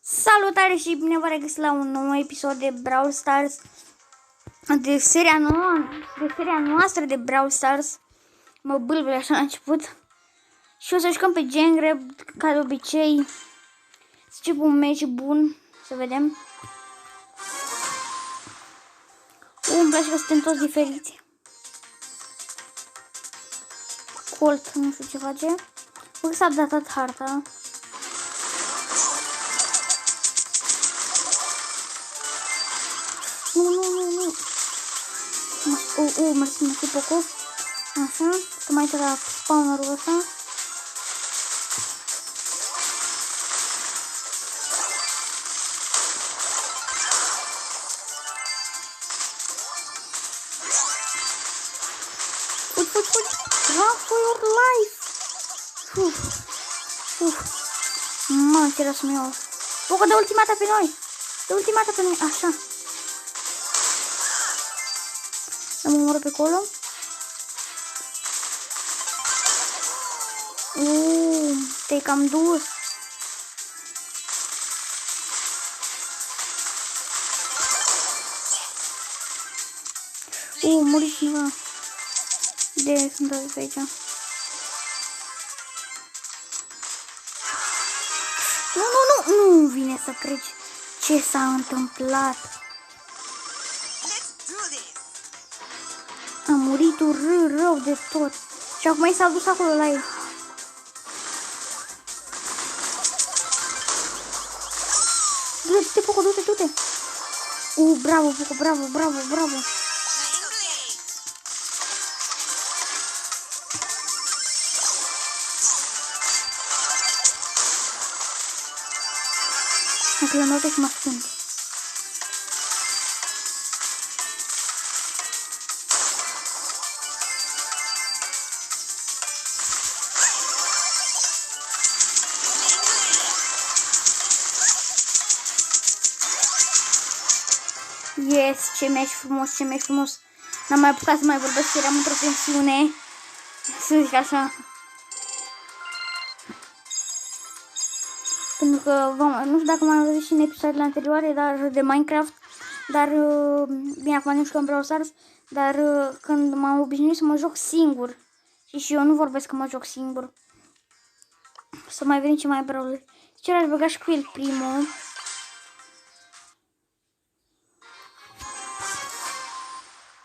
Salutare și bine vă regăsit la un nou episod de Brawl Stars, de seria noastră de Brawl Stars. Mă bâlbâi așa la început. Și o să jucăm pe Gen Grab, ca de obicei. Să încep un meci bun, să vedem. Îmi place că suntem toți diferiți. Colt, nu știu ce face. Bă, că s-a datat harta. Nu. Mersi, Poco. Așa, să mai trec la spawnerul ăsta. Fugi. Run for your life. Mă, ce rău să-mi iau. Poco, dă ultimata pe noi. Așa. Am omorât pe acolo. Te-ai cam dus. Muri cineva. De sunt toți aici. Nu vine să crezi ce s-a întâmplat. A murit rău de tot. Și acum s-a dus acolo la el. Du-te, Poco, du-te. Bravo, Poco, bravo. Hai că le-am dat și mă ascund. Yes, ce meci frumos. N-am mai apucat să mai vorbesc, că eram într-o tensiune. Să zic așa. Pentru că, nu știu dacă m-am văzut și în episoadele anterioare, dar de Minecraft. Dar, bine, acum nu știu că în Brawl Stars. Dar când m-am obișnuit să mă joc singur. Și eu nu vorbesc că mă joc singur. Să mai vedem ce mai Brawl. Ce aș băga și cu el primul.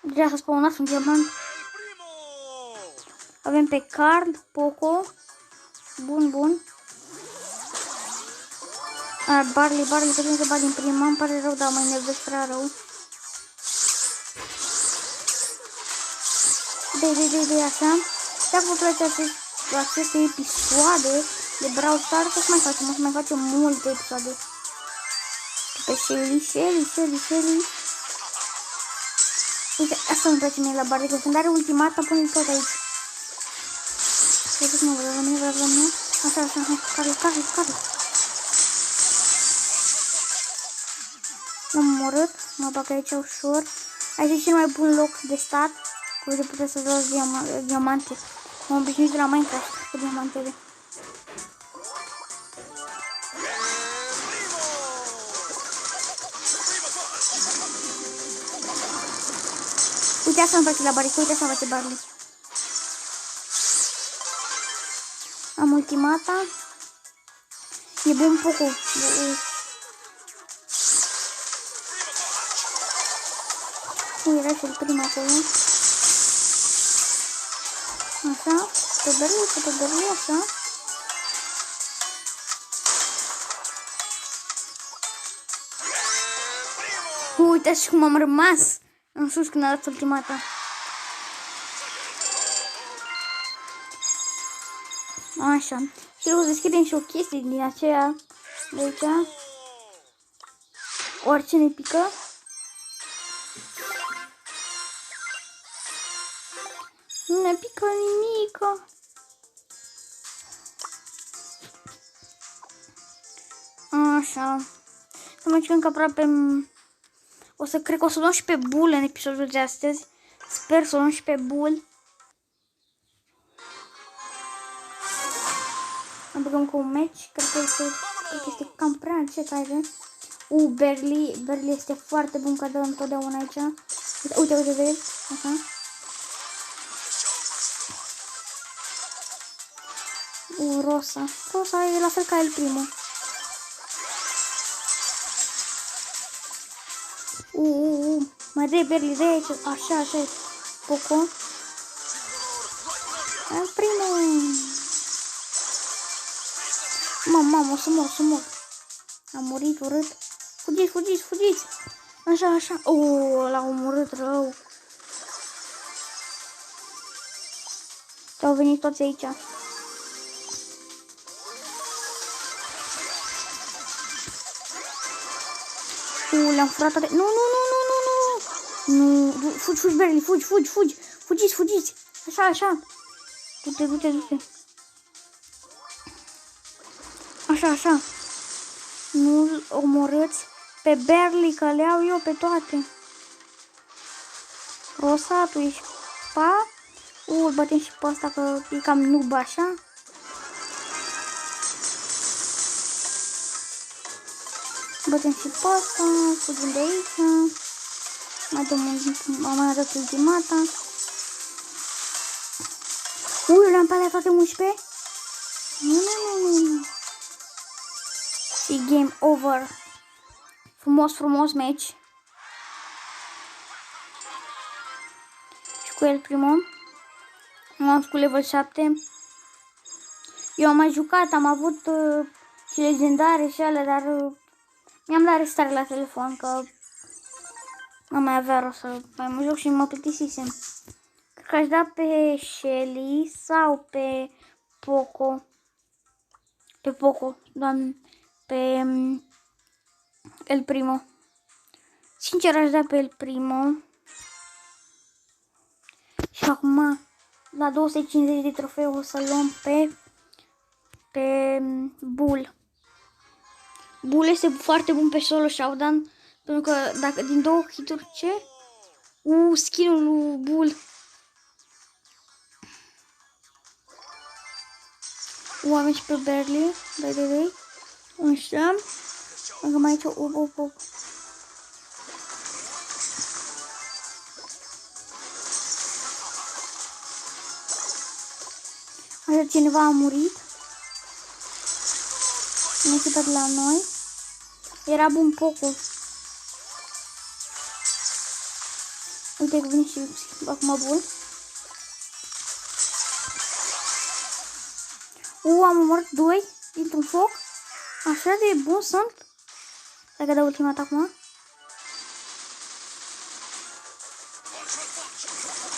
Deja s-a spawnat un diamant. Avem pe Carl, Poco. Bun. Barley, putem să bagi în prima. Îmi pare rău, dar mă enervesc prea rău. De așa. Dacă vă place aceste episoade de Brawl Stars, o să mai facem multe episoade. Pe Shelly. Uite, asta îmi place mie la Barley, că când are ultimata, pune tot aici. Cred că nu vreau rămâne. Așa, care. L-am omorât, mă bag aici ușor. Aici e cel mai bun loc de stat, cu care puteți să luați diamante. M-am obișnuit de la Minecraft cu diamantele. Uite, asta îmi face la Barley, Am ultimata. E bun Poco. Era și el prima acolo. Așa. Pe așa. Uitați cum am rămas în sus când a dat ultimata. Așa. Și o să deschidem și o chestie din aceea de aici. Orice ne pică. Nu ne pică nimic. Așa. Să mă încercăm că aproape... Cred că o să luăm și pe Bull în episodul de astăzi. Sper să luăm și pe Bull. Băgăm cu un meci, cred că este cred că este cam prea încet aici. Berli este foarte bun, că dă întotdeauna aici. Uite, vezi? Așa. Rosa e la fel ca el primul. Mai dai Berli, de aici. Așa e. Poco. El primul. Mamă, o să mor. Am murit urât. Fugiți. Așa. L-a omorât rău. Au venit toți aici. Le-am furat toate. Nu. Fugi, Berli, fugi. Fugiți. Așa. Du-te. Așa. Nu-l omorâți pe Berli, că le iau eu pe toate. Rosa, tu ești pa. Îl batem și pe ăsta, că e cam noob așa. Batem și pe ăsta, fugim de aici. Mai dat ultimata. Le-am pe alea toate 11. Nu. E game over. Frumos match. Și cu el primul. Am cu level 7. Eu am mai jucat, am avut și legendare și alea, dar mi-am dat restare la telefon, că nu mai avea rost să mai mă joc și mă plictisisem. Cred că aș da pe Shelly sau pe Poco. Pe Poco, doamne. Pe El Primo. Sincer, aș da pe El Primo. Și acum, la 250 de trofei, o să luăm pe Bull. Bull este foarte bun pe solo showdown, pentru că dacă din 2 hituri, ce? Skin-ul lui Bull. Avem și pe Berli. Dai. Așa. Încă mai aici. Așa, cineva a murit. Ne-a citat la noi. Era bun Poco. Uite că vine și acum Bull. Am omorât 2 dintr-un foc. Așa de bun sunt. Dacă dau ultimata acum.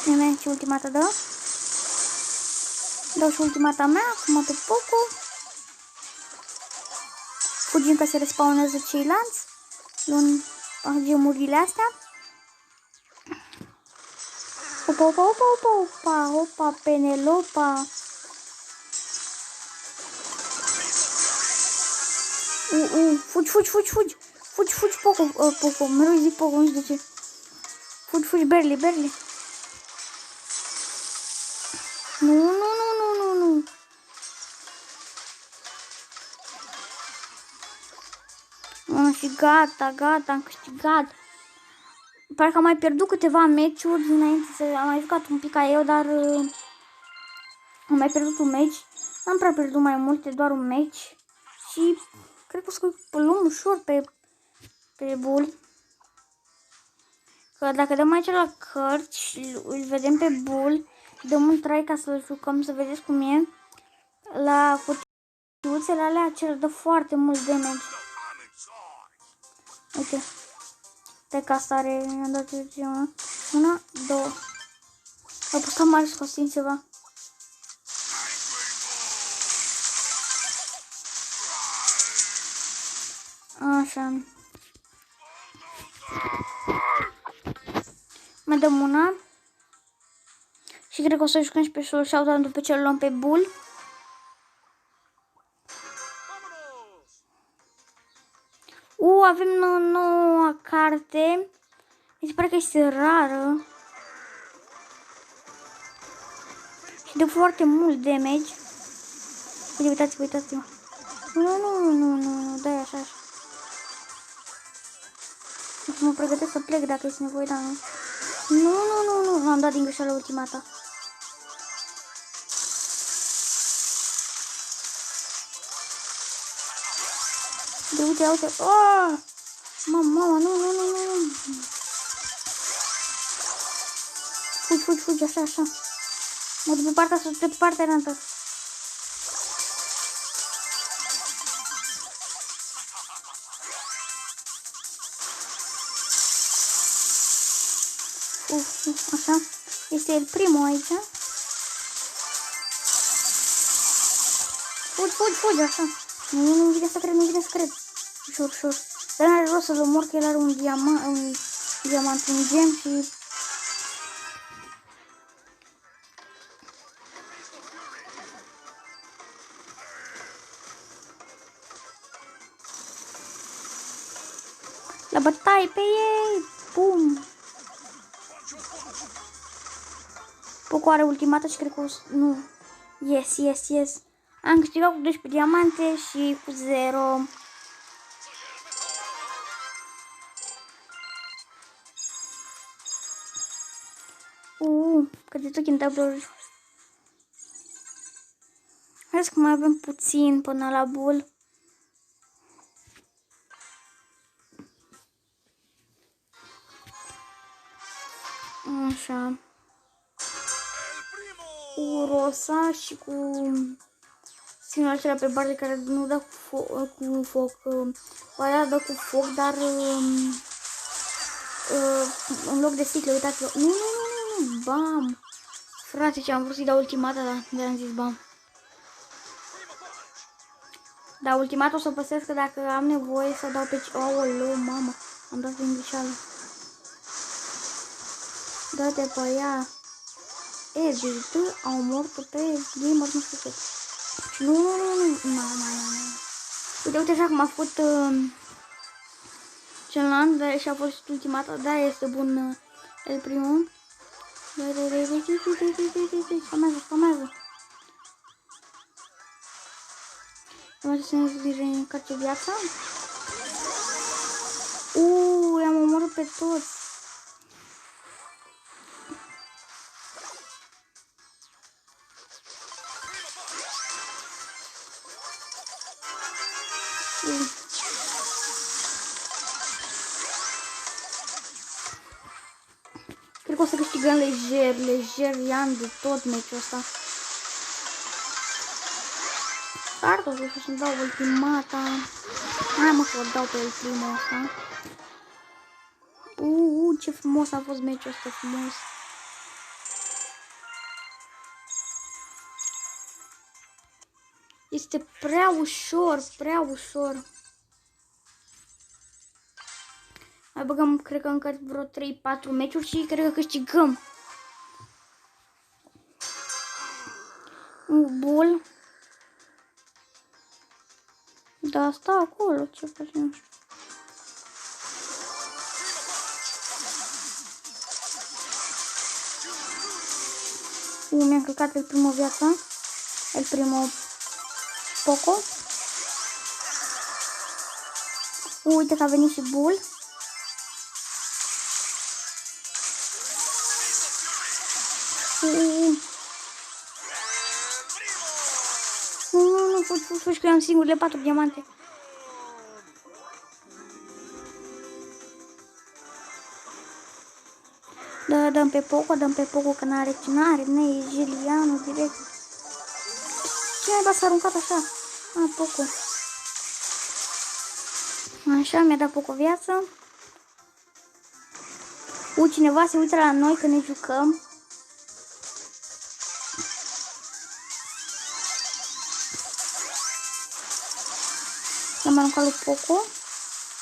Ia și ultimata dă. Dau și ultimata mea, acum pe Poco. Fugim că se respawnează ceilalți. Luăm gemurile astea. Opa, Penelopa. Fugi, Poco. Mereu zic Poco, nu știu de ce. Fugi, Berli. Nu. Și gata, am câștigat. Parcă am mai pierdut câteva meciuri dinainte să am mai jucat un pic ca eu, dar am mai pierdut un meci. N-am prea pierdut mai multe, doar un meci. Și cred că o să luăm ușor pe Bull. Că dacă dăm aici la cărți și îl vedem pe Bull, dăm un try ca să-l jucăm, să vedeți cum e. La cutiuțele alea cer dă foarte mult damage. Uite. Pe casare, mi-am dat ceva. 1, 2. A pus cam mare scosin ceva. Așa. Mai dăm una. Și cred că o să jucăm și pe solo showdown după ce îl luăm pe Bull. Avem o nouă carte. Mi se pare că este rară. Și dă foarte mult damage. Uitați-vă. Nu. să mă pregătesc să plec dacă este nevoie, dar nu. Nu, am dat din greșeală ultimata. De uite. Oh! Mama, nu. Fugi, așa. Mă duc pe partea asta, pe partea înaltă. Așa. Este el primul aici. Fugi, așa. Nu vine să cred. Ușor. Dar n-are rost să-l omor, că el are un diamant, un gem și... La bătaie pe ei! Bum! Poco are ultimata și cred că... Nu. Yes. Am câștigat cu 12 diamante și cu 0. Cât de tot în tablouri. Hai că mai avem puțin până la bul. Așa. Cu rosa și cu sinul acela pe barde care nu dă cu foc. Oarea dă cu foc, dar în loc de sticle, uitați-vă. Nu. Bam! Frate, ce am vrut să-i dau ultimata, dar am zis bam. Da, ultimata o să o păstresc că dacă am nevoie să dau pe... Aoleu, mamă, am dat din greșeală. Dă-te pe ea. Deci tu au omorât pe gamer, nu știu ce. Nu. Uite așa cum a făcut celălalt și a fost ultimata. Da, este bun el primul. Spamează. Am să ne încarce viața. I-am omorât pe toți. Cred că o să câștigăm lejer, i-am de tot meciul ăsta. Dar totuși să-mi dau ultimata. Hai mă că o dau pe el primul ăsta. Ce frumos a fost meciul ăsta, frumos. Este prea ușor. Mai băgăm, cred că încă vreo 3-4 meciuri și cred că câștigăm. Un bul. Da, sta acolo, ce faci, nu știu. Mi-am călcat el primul viață. El primul Poco. Uite că a venit și bul. Nu, fugi că eu am singurele 4 diamante. Da, dăm pe Poco, că n-are, e Juliano direct. Cine s-a aruncat așa? Poco. Așa, mi-a dat Poco viață. Cineva se uită la noi când ne jucăm. L-am aruncat lui Poco.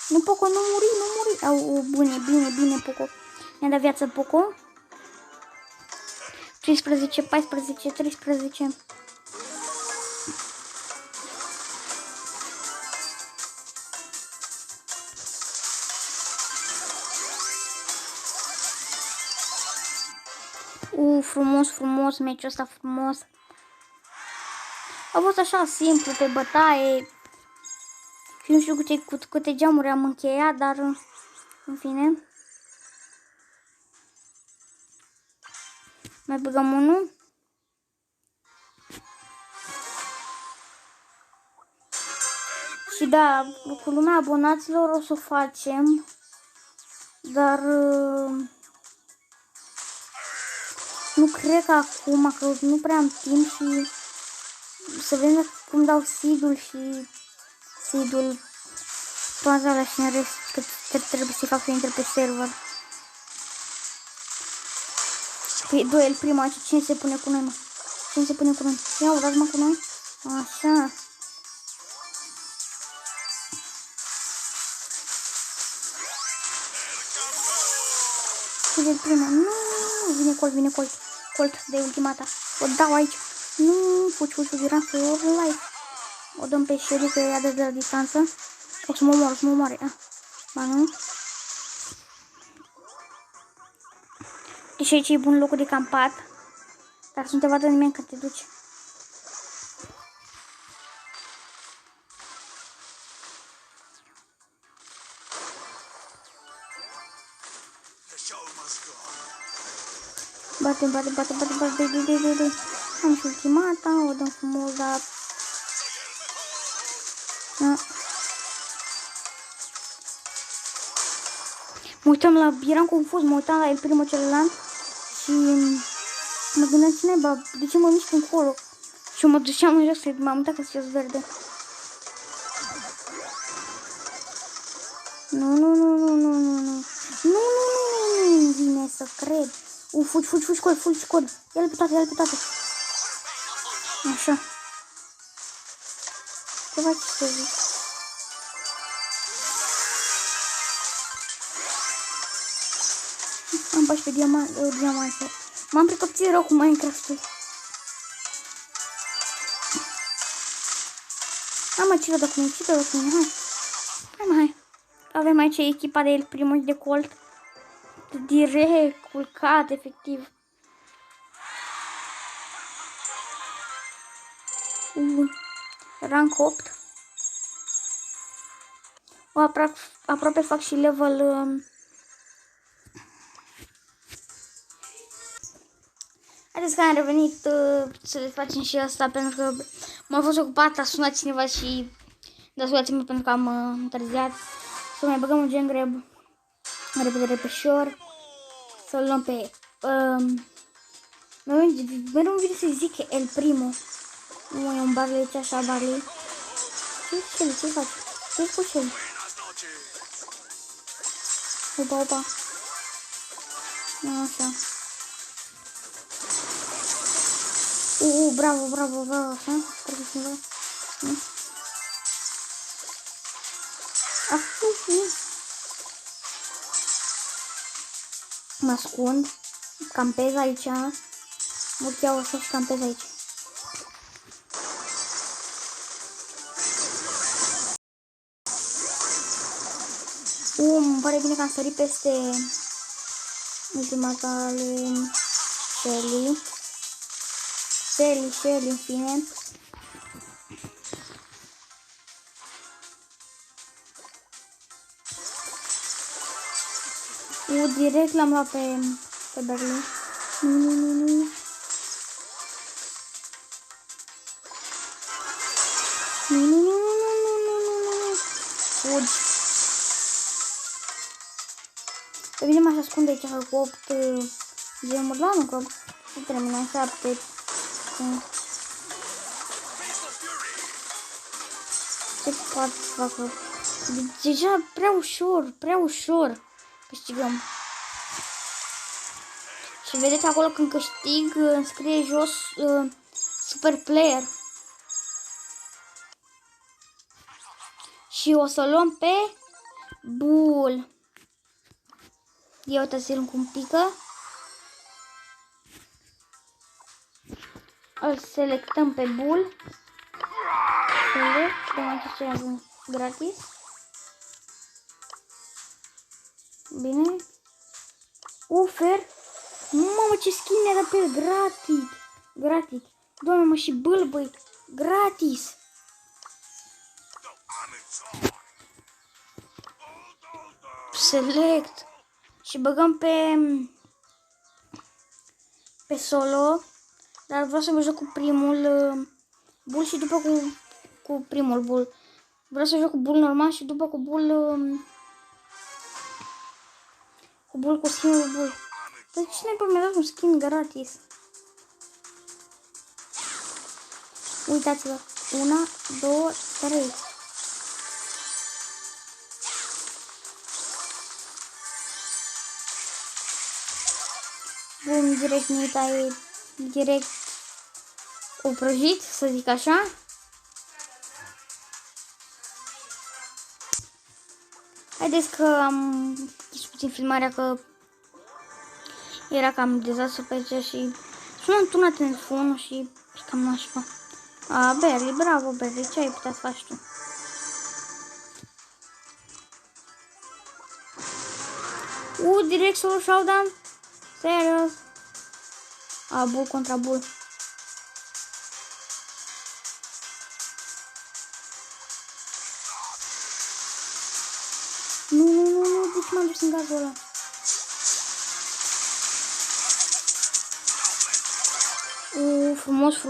Nu, Poco, nu muri. Bine, Poco. Mi-a dat viață Poco. 13, 14, 13. Frumos, meciul ăsta frumos. A fost așa simplu pe bătaie. Și nu știu cu câte geamuri am încheiat, dar În fine. Mai băgăm unul. Și da, cu lumea abonaților o să o facem. Dar nu cred că acum, că nu prea am timp și să vedem cum dau seed-ul și seed-ul baza la și în rest, că trebuie să-i fac să intre pe server. Păi, doi, el prima, cine se pune cu noi, mă? Cine se pune cu noi? Ia, uitați-mă cu noi. Așa. El prima. Nu, vine Colt. Colt de ultimata. O dau aici. Nu, fugi, eram să o live. O dăm pe Shelly, că ea de la distanță. O să mă omoare. Ba nu. Și aici e bun locul de campat. Dar să nu te vadă nimeni când te duci. Bate. Am și ultimata, o dăm frumos, dar... Mă uitam la... Eram confuz, mă uitam la el primul celălalt și mă gândeam ce naiba, de ce mă mișc încolo? Și mă duceam în jos, m-am uitat că se jos verde. Nu vine să cred. Fugi, Colt. Ia-l pe toate. Așa. Ce faci să zic? Am bași pe diamante. M-am precopțit rău cu Minecraft-ul. Am mai ce cu mine, hai. Avem aici echipa de el primul de Colt. Direct, culcat, efectiv. Rank 8. Aproape fac și level... Haideți că am revenit să le facem și asta, pentru că m-am fost ocupat, a sunat cineva și dați-mă pentru că am întârziat. Să mai băgăm un gen grab repede pe shore. Să-l luăm pe... mereu îmi vine să zic el primul. Nu e un Barley, ce așa, Barley. Ce faci? Ce-i cu Shelly? Opa. Așa. Bravo, așa. Profesional. Mă ascund. Campez aici. Mă iau așa și campez aici. Îmi pare bine că am sărit peste ultimata lui Shelly. Shelly, în fine. Direct l-am luat pe Berlin. Nu. Fugi. Pe bine m-aș ascunde aici cu 8 gemuri. La nu, că nu termină 7. Ce pot să fac? Deja prea ușor câștigăm. Și vedeți acolo când câștig, scrie jos super player. Și o să luăm pe Bull. Ia uitați-l cum pică. Îl selectăm pe Bull. Dăm aici ce avem gratis. Bine. Ufer. Mamă, ce skin mi-a dat pe el. Gratis. Doamne, mă, și bălbăi. Gratis. Select. Și băgăm pe solo. Dar vreau să mă joc cu primul bull și după cu primul bull. Vreau să joc cu bull normal și după cu bull cu skinul bull. Dar cine mi-a dat un skin gratis? Uitați-vă. 1, 2, 3. Bun, direct Nita e direct oprăjit, să zic așa. Haideți că am închis puțin filmarea, că era cam dezastru pe aici și sună la telefonul și cam nașpa. Berly, bravo Berly, ce ai putea să faci tu? Direct solo showdown? Serios? Bull contra bull. Nu, de ce m-am dus în gazul ăla? Frumos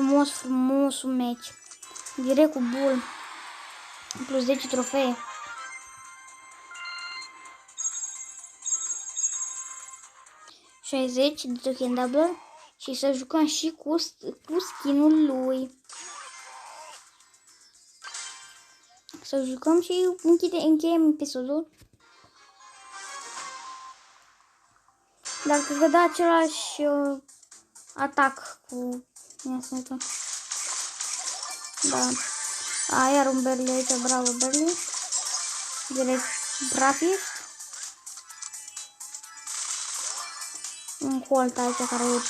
un meci. Direct cu bull. Plus 10 trofee. ...60 de token double și să jucăm și cu skinul lui. Să jucăm și încheiem episodul. Dar cred că da același atac cu... Da. Iar un Berly aici, bravo Berly. Direct gratis. Un Colt aici care e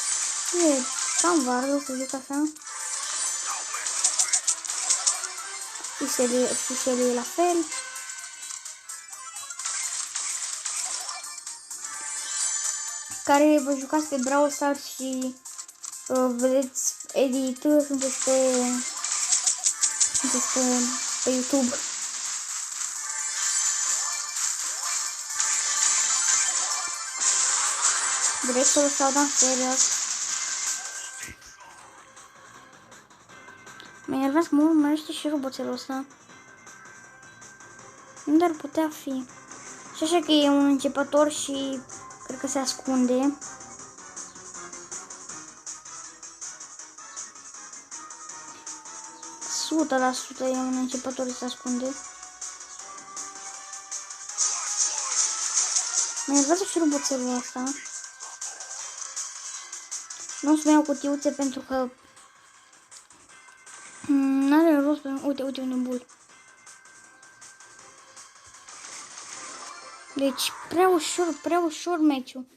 cam vară, să zic așa. Și Shelly e la fel. Care vă jucați pe Brawl Stars și vedeți editări, sunteți pe YouTube. Directorul s-au dat serios. Mă enervează că mă urmărește și roboțelul ăsta. Unde ar putea fi? Și așa că e un începător și cred că se ascunde. Sută la sută e un începător și se ascunde. Mă enervează și roboțelul ăsta. Nu o să-mi iau cutiuțe pentru că n-are rost. Uite un bull. Deci prea ușor meciul.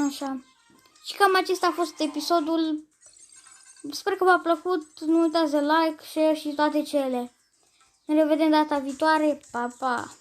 Așa. Și cam acesta a fost episodul. Sper că v-a plăcut. Nu uitați de like, share și toate cele. Ne revedem data viitoare. Pa, pa!